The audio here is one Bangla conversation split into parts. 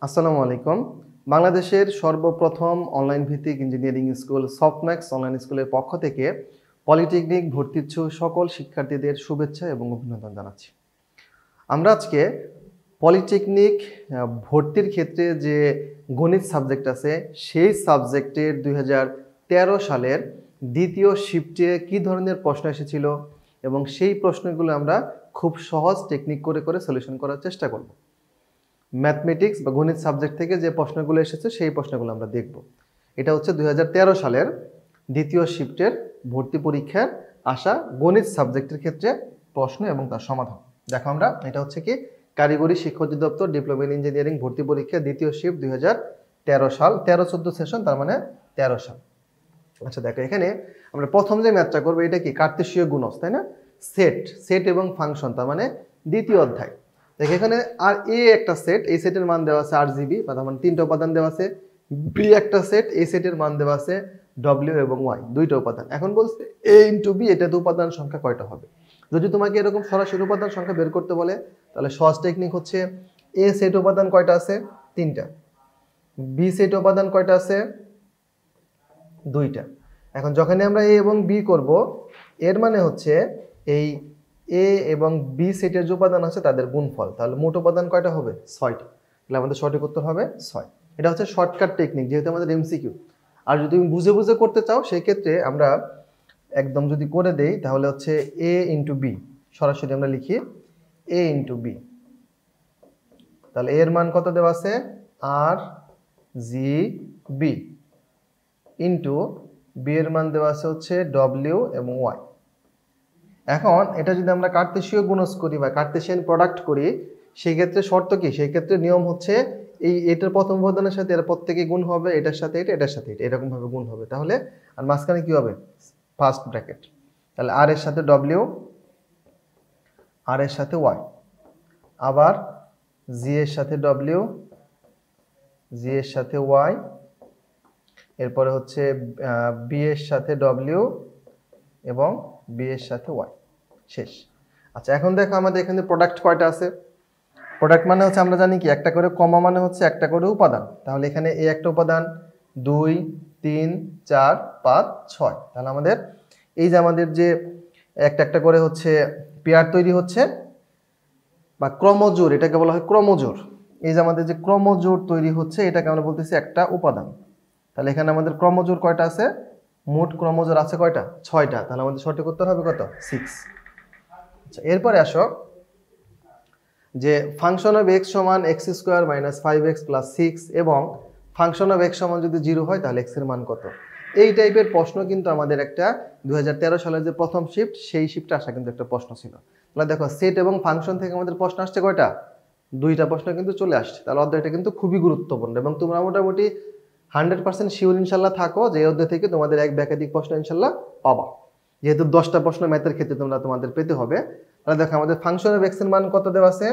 আসসালামু আলাইকুম। বাংলাদেশের সর্বপ্রথম অনলাইন ভিত্তিক ইঞ্জিনিয়ারিং স্কুল সফটম্যাক্স অনলাইন স্কুলের পক্ষ থেকে পলিটেকনিক ভর্তিচ্ছু সকল শিক্ষার্থীদের শুভেচ্ছা এবং অভিনন্দন জানাচ্ছি। আমরা আজকে পলিটেকনিক ভর্তির ক্ষেত্রে যে গণিত সাবজেক্ট আছে সেই সাবজেক্টের 2013 সালের দ্বিতীয় শিফটে কী ধরনের প্রশ্ন এসেছিল এবং সেই প্রশ্নগুলো আমরা খুব সহজ টেকনিক করে করে সলিউশন করার চেষ্টা করব। ম্যাথমেটিক্স বা গণিত সাবজেক্ট থেকে যে প্রশ্নগুলো এসেছে সেই প্রশ্নগুলো আমরা দেখব। এটা হচ্ছে 2013 সালের দ্বিতীয় শিফটের ভর্তি পরীক্ষার আসা গণিত সাবজেক্টের ক্ষেত্রে প্রশ্ন এবং তার সমাধান। দেখো আমরা এটা হচ্ছে কি কারিগরি শিক্ষা অধিদপ্তর ডিপ্লোমা ইন ইঞ্জিনিয়ারিং ভর্তি পরীক্ষা দ্বিতীয় শিফট 2013 সাল 13-14 সেশন, তার মানে 13 সাল। আচ্ছা দেখো এখানে আমরা প্রথম যে ম্যাথটা করবো এটা কি কার্তেশীয় গুণজ, তাই না? সেট এবং ফাংশন, তার মানে দ্বিতীয় অধ্যায়। দেখো এখানে আর এ একটা সেট, এই সেটের মান দেওয়া আছে RGB, তার মানে 3টা উপাদান দেওয়া আছে। বি একটা সেট, এই সেটের মান দেওয়া আছে W এবং Y, 2টা উপাদান। এখন বলছে A ইন্টু বি, এটাতে উপাদান সংখ্যা কয়টা হবে? যদি তোমাকে এরকম সরাসরি উপাদান সংখ্যা বের করতে বলে তাহলে সহজ টেকনিক হচ্ছে A সেট উপাদান কয়টা আছে? 3টা। বি সেট উপাদান কয়টা আছে? 2টা। এখন যখনই আমরা A এবং B করব, এর মানে হচ্ছে এই A এবং B সেটের যে উপাদান আছে তাদের গুণফল, তাহলে মোট উপাদান কয়টা হবে? 6টা। তাহলে আমাদের সঠিক উত্তর হবে 6। এটা হচ্ছে শর্টকাট টেকনিক, যেহেতু আমাদের MCQ। আর যদি তুমি বুঝে বুঝে করতে চাও সেই ক্ষেত্রে আমরা একদম যদি করে দেই তাহলে হচ্ছে A ইন্টু বি, সরাসরি আমরা লিখি A ইন্টু বি। তাহলে এর মান কত দেওয়া আছে? RGB ইন্টু বি এর মান দেওয়া আছে হচ্ছে W এবং Y। এখন এটা যদি আমরা কার্তেশীয় গুণজ করি বা কার্তেশিয়ান প্রোডাক্ট করি সেই ক্ষেত্রে শর্ত কি? সেই ক্ষেত্রে নিয়ম হচ্ছে এটার প্রথম উপাদানের সাথে এর প্রত্যেকে গুণ হবে, এটার সাথে এটা, এটার সাথে এটা, এরকম ভাবে গুণ হবে। তাহলে আর মাঝখানে কি হবে? First bracket. তাহলে আর এর সাথে W, আর এর সাথে Y, আবার জি এর সাথে W, জি এর সাথে Y, এরপরে হচ্ছে বি এর সাথে W এবং বি এর সাথে Y, শেষ। আচ্ছা এখন দেখো আমাদের এখানে প্রোডাক্ট কয়টা আছে? প্রোডাক্ট মানে হচ্ছে আমরা জানি কি একটা করে কমা মানে হচ্ছে একটা করে উপাদান। তাহলে এখানে এ একটা উপাদান, 2, 3, 4, 5, 6। তাহলে আমাদের এই যে আমাদের যে একটা একটা করে হচ্ছে পেয়ার তৈরি হচ্ছে বা ক্রমজোড়, এটাকে বলা হয় ক্রমজোড়। এই যে আমাদের যে ক্রমজোড় তৈরি হচ্ছে এটাকে আমরা বলতেছি একটা উপাদান। তাহলে এখানে আমাদের ক্রমজোড় কয়টা আছে? মোট ক্রমজোড় আছে কয়টা? 6টা। তাহলে আমাদের সঠিক উত্তর হবে কত? 6। আচ্ছা এরপরে আসো যে ফাংশন অফ x সমান x² - 5x + 6 এবং ফাংশন অফ x সমান যদি 0 হয় তাহলে x এর মান কত? এই টাইপের প্রশ্ন কিন্তু আমাদের একটা 2013 সালের যে প্রথম শিফট সেই শিফটে আসা কিন্তু একটা প্রশ্ন ছিল। তাহলে দেখো সেট এবং ফাংশন থেকে আমাদের প্রশ্ন আসছে কয়টা? 2টা প্রশ্ন কিন্তু চলে আসছে। তাহলে অধ্যায়টা কিন্তু খুবই গুরুত্বপূর্ণ এবং তোমরা মোটামুটি 100% শিওর ইনশাল্লাহ থাকো যে অধ্যায় থেকে তোমাদের এক বা একাধিক প্রশ্ন ইনশাল্লাহ পাবা, যেহেতু 10টা প্রশ্ন ম্যাথের ক্ষেত্রে তোমাদের পেতে হবে। তাহলে দেখো আমাদের ফাংশন অফ x এর মান কত দেওয়া আছে?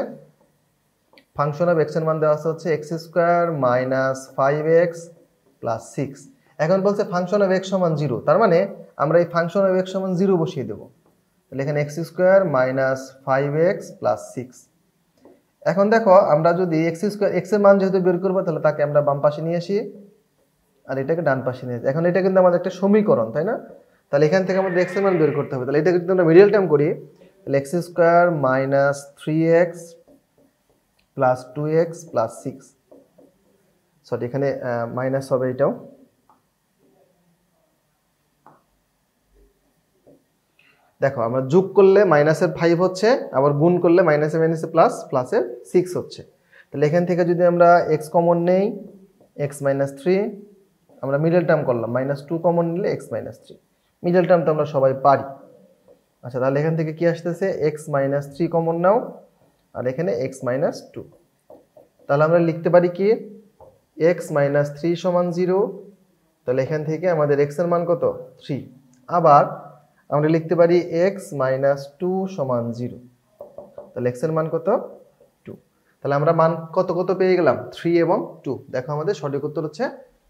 ফাংশন অফ x এর মান দেওয়া আছে হচ্ছে x² - 5x + 6। এখন বলছে ফাংশন অফ x সমান 0, তার মানে আমরা এই ফাংশন অফ x সমান 0 বসিয়ে দেব। তাহলে এখানে x² - 5x + 6। এখন দেখো আমরা যদি x এর মান যেহেতু বের করবো তাহলে তাকে আমরা বাম পাশে নিয়ে আসি আর এটাকে ডান পাশে নিয়ে আসি। এখন এটা কিন্তু আমাদের একটা সমীকরণ, তাই না? তাহলে এখান থেকে আমাদের x এর মান বের করতে হবে। তাহলে এটা যদি আমরা মিডল টার্ম করি তাহলে x² - 3x + 2x + 6, সরি এখানে মাইনাস হবে এটাও। দেখো আমরা যোগ করলে মাইনাসের 5 হচ্ছে, আবার গুণ করলে মাইনাসে মাইনাসে প্লাস, প্লাসের 6 হচ্ছে। তাহলে এখান থেকে যদি আমরা x কমন নেই x - 3, আমরা মিডল টার্ম করলাম, -2 কমন নিলে x - 3, মিডল টার্ম তো আমরা সবাই পারি। আচ্ছা তাহলে এখান থেকে কি আসতেছে? x - 3 কমন নাও আর এখানে x - 2। তাহলে আমরা লিখতে পারি কি x - 3 সমান 0। তাহলে এখান থেকে আমাদের x এর মান কত? 3। আবার আমরা লিখতে পারি x - 2 সমান 0। তাহলে x এর মান কত? 2। তাহলে আমরা মান কত কত পেয়ে গেলাম? 3 এবং 2। দেখো আমাদের সঠিক উত্তর হচ্ছে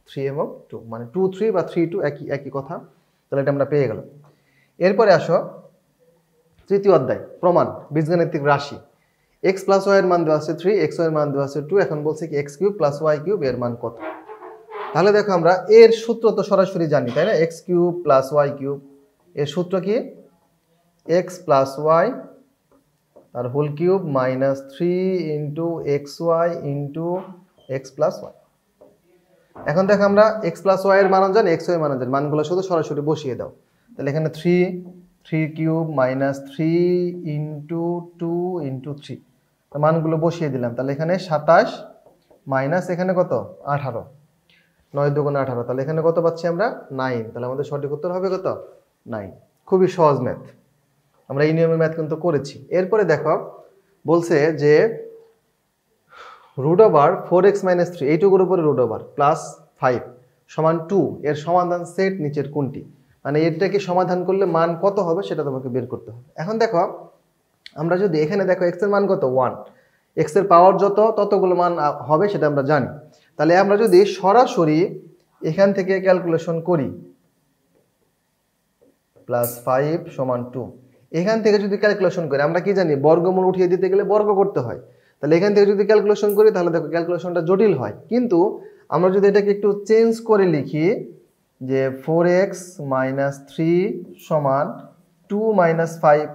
3 এবং 2, মানে 2 3 বা 3 2 একই কথা। তাহলে এটা আমরা পেয়ে গেলাম। এরপরে আসো তৃতীয় অধ্যায় প্রমাণ, বীজগাণিতিক রাশি। এক্স প্লাস ওয়াই এর মান দেওয়া আছে 3, এক্স ওয়াই এর মান দেওয়া আছে 2, এখন বলছে কি x cube plus y cube এর মান কত। তাহলে দেখো আমরা এর সূত্র তো সরাসরি জানি, তাই না? X cube plus y cube, এর সূত্র কি? এক্স প্লাস ওয়াই আর whole cube minus 3 into x y into x plus y. এখন দেখো আমরা এক্স প্লাস ওয়াই এর মান জানি, এক্স ওয়াই এর মান জানি, মানগুলো শুধু সরাসরি বসিয়ে দাও। তাহলে এখানে 3 কিউব মাইনাস 3 ইন্টু 2 ইন্টু 3, মানগুলো বসিয়ে দিলাম। তাহলে এখানে 27 মাইনাস এখানে কত 18, 9 দুগুণ 18, তাহলে এখানে কত পাচ্ছি আমরা 9। তাহলে আমাদের সঠিক উত্তর হবে কত 9। খুবই সহজ ম্যাথ, আমরা এই নিয়মের ম্যাথ কিন্তু করেছি। এরপরে দেখো বলছে যে রুট ওভার 4x মাইনাস 3 এইটুকুর উপরে রুট ওভার প্লাস 5 সমান 2 এর সমাধান সেট নিচের কোনটি? মানে এটাকে সমাধান করলে মান কত হবে সেটা তোমাকে বের করতে হবে। এখন দেখো আমরা যদি এখানে দেখো x এর মান কত 1, x এর পাওয়ার যত ততগুলো মান হবে সেটা আমরা জানি। তাহলে আমরা যদি সরাসরি এখান থেকে ক্যালকুলেশন করি প্লাস 5 সমান 2, এখান থেকে যদি ক্যালকুলেশন করি আমরা কি জানি বর্গমূল উঠিয়ে দিতে গেলে বর্গ করতে হয়। তাহলে এখান থেকে যদি ক্যালকুলেশন করি তাহলে দেখো ক্যালকুলেশনটা জটিল হয়। কিন্তু আমরা যদি এটাকে একটু চেঞ্জ করে লিখি যে 4x মাইনাস 3 সমান 2 মাইনাস 5,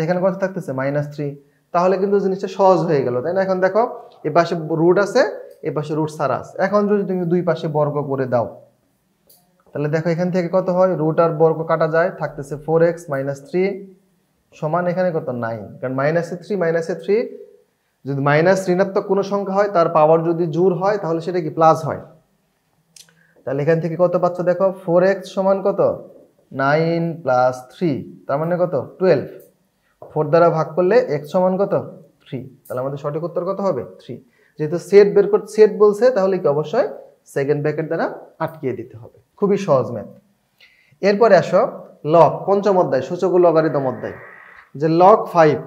এখানে কত থাকতেছে -3, তাহলে কিন্তু জিনিসটা সহজ হয়ে গেল, তাই না? এখন দেখো এ পাশে রুট আছে, এ পাশে রুট ছাড়া আছে। এখন যদি তুমি দুই পাশে বর্গ করে দাও তাহলে দেখো এখান থেকে কত হয়, রুট আর বর্গ কাটা যায়, থাকতেছে 4x মাইনাস 3 সমান এখানে কত 9, কারণ -3 যদি মাইনাস ঋণাত্মক কোনো সংখ্যা হয় তার পাওয়ার যদি জোড় হয় তাহলে সেটা কি প্লাস হয়। তাহলে এখান থেকে কত পাচ্ছ দেখো 4x সমান কত 9 প্লাস 3, তার মানে কত 12, 4 দ্বারা ভাগ করলে x সমান কত 3। তাহলে আমাদের সঠিক উত্তর কত হবে 3। যেহেতু সেট বের করতে সেট বলছে তাহলে কি অবশ্যই সেকেন্ড ব্র্যাকেট দ্বারা আটকিয়ে দিতে হবে। খুবই সহজ ম্যাথ। এরপরে আসো লগ, পঞ্চম অধ্যায় সূচক ও লগারিদম অধ্যায়। যে লগ 5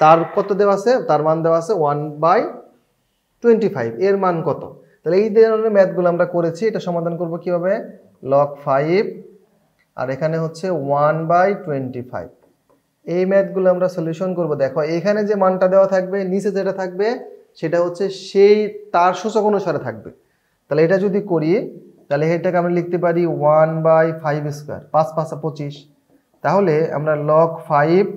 তার কত দেওয়া আছে, তার মান দেওয়া আছে 1/25, এর মান কত? তাহলে এই ধরনের ম্যাথগুলো আমরা করেছি, এটা সমাধান করব কিভাবে, লগ 5 আর এখানে হচ্ছে 1/25, এই ম্যাথগুলো আমরা সলিউশন করব। দেখো এখানে যে মানটা দেওয়া থাকবে নিচে যেটা থাকবে সেটা হচ্ছে সেই তার সূচক অনুসারে থাকবে। তাহলে এটা যদি করি তাহলে এটাকে আমরা লিখতে পারি 1/5 স্কয়ার, 5 5 25। তাহলে আমরা লগ 5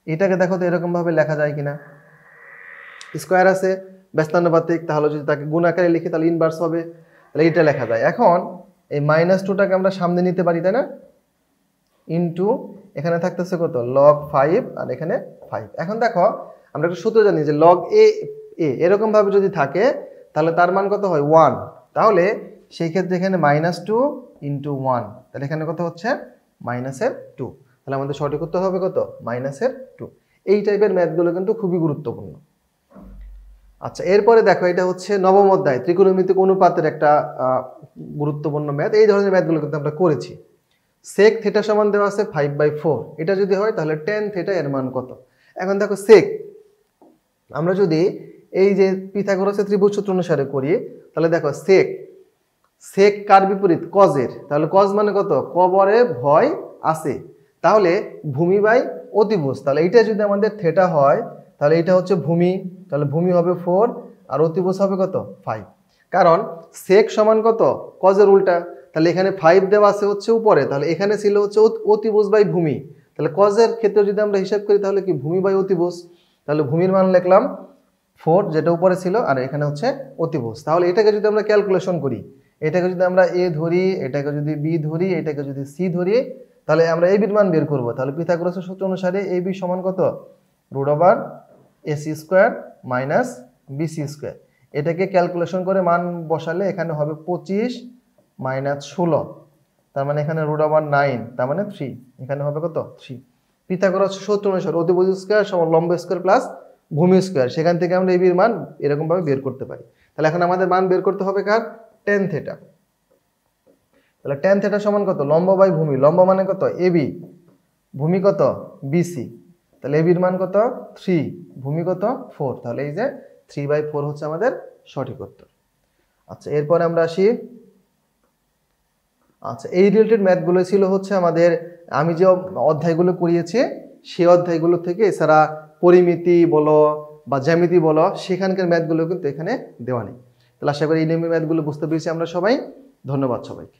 এটাকে দেখো তো এরকম ভাবে লেখা যায় কিনা, স্কয়ার আছে ব্যস্তানুপাতিক, তাহলে যদি তাকে গুণ আকারে লিখি তাহলে ইনভার্স হবে, তাহলে এটা লেখা যায়। এখন এই -2টাকে আমরা সামনে নিতে পারি, তাই না, ইনটু এখানে থাকতেছে কত লগ 5 আর এখানে 5। এখন দেখো আমরা একটা সূত্র জানি যে লগ এ এরকম ভাবে যদি থাকে তাহলে তার মান কত হয় 1, তাহলে সেই ক্ষেত্রে এখানে -2 ইনটু 1, তাহলে এখানে কত হচ্ছে -2, তাহলে আমাদের সঠিক উত্তর হবে কত -2। এই টাইপের ম্যাথগুলো কিন্তু খুবই গুরুত্বপূর্ণ। আচ্ছা এরপরে দেখো এটা হচ্ছে নবম অধ্যায় ত্রিকোণমিতিক অনুপাতের একটা গুরুত্বপূর্ণ ম্যাথ। এই ধরনের ম্যাথগুলো কিন্তু আমরা করেছি। সেক থিটা সমান দেওয়া আছে 5/4, এটা যদি হয় তাহলে tan থিটা এর মান কত? এখন দেখো সেক আমরা যদি এই যে পিথাগোরাসের ত্রিভুজ সূত্র অনুসারে করি তাহলে দেখো সেক কার বিপরীত, কজের। তাহলে কজ মানে কত, কবরে ভয় আছে, তাহলে ভূমি বাই অতিভুজ। তাহলে এইটা যদি আমাদের থিটা হয় তাহলে এটা হচ্ছে ভূমি, তাহলে ভূমি হবে 4 আর অতিভুজ হবে কত 5, কারণ সেক সমান কত কজের উল্টা। তাহলে এখানে 5 দেওয়া আছে হচ্ছে উপরে, তাহলে এখানে ছিল হচ্ছে অতিভুজ বাই ভূমি, তাহলে কজের ক্ষেত্রে যদি আমরা হিসাব করি তাহলে কি ভূমি বাই অতিভুজ। তাহলে ভূমির মান লিখলাম 4 যেটা উপরে ছিল আর এখানে হচ্ছে অতিভুজ। তাহলে এটাকে যদি আমরা ক্যালকুলেশন করি, এটাকে যদি আমরা এ ধরি, এটাকে যদি বি ধরি, এটাকে যদি সি ধরি, তাহলে আমরা এ বির মান বের করব। তাহলে পিথাগোরাসের সূত্র অনুসারে এ বি সমান কত √ac² মাইনাস bc²। এটাকে ক্যালকুলেশন করে মান বসালে এখানে হবে 25 মাইনাস 16, তার মানে এখানে √9, তার মানে 3, এখানে হবে কত 3। পিথাগোরাসের সূত্র অনুসারে অতিভুজ স্কয়ার সমান লম্ব স্কয়ার প্লাস ভূমি স্কয়ার, সেখান থেকে আমরা এই বির মান এরকম ভাবে বের করতে পারি। তাহলে এখন আমাদের মান বের করতে হবে কার, tan থিটা। তাহলে tan থিটা সমান কত, লম্ব বাই ভূমি, লম্ব মানে কত ab, ভূমি কত bc, তাহলে ab এর মান কত 3, ভূমি কত 4, তাহলে এই যে 3/4 হচ্ছে আমাদের সঠিক উত্তর। আচ্ছা এরপরে আমরা আসি, আচ্ছা এই রিলেটেড ম্যাথগুলো ছিল হচ্ছে আমাদের আমি যে অধ্যায়গুলো করিয়েছি সেই অধ্যায়গুলো থেকে, এছাড়া পরিমিতি বলো বা জ্যামিতি বলো সেখানকার ম্যাথগুলো কিন্তু এখানে দেওয়া নেই। তাহলে আশা করি এই নিয়মের ম্যাথগুলো বুঝতে পেরেছি আমরা সবাই। ধন্যবাদ সবাইকে।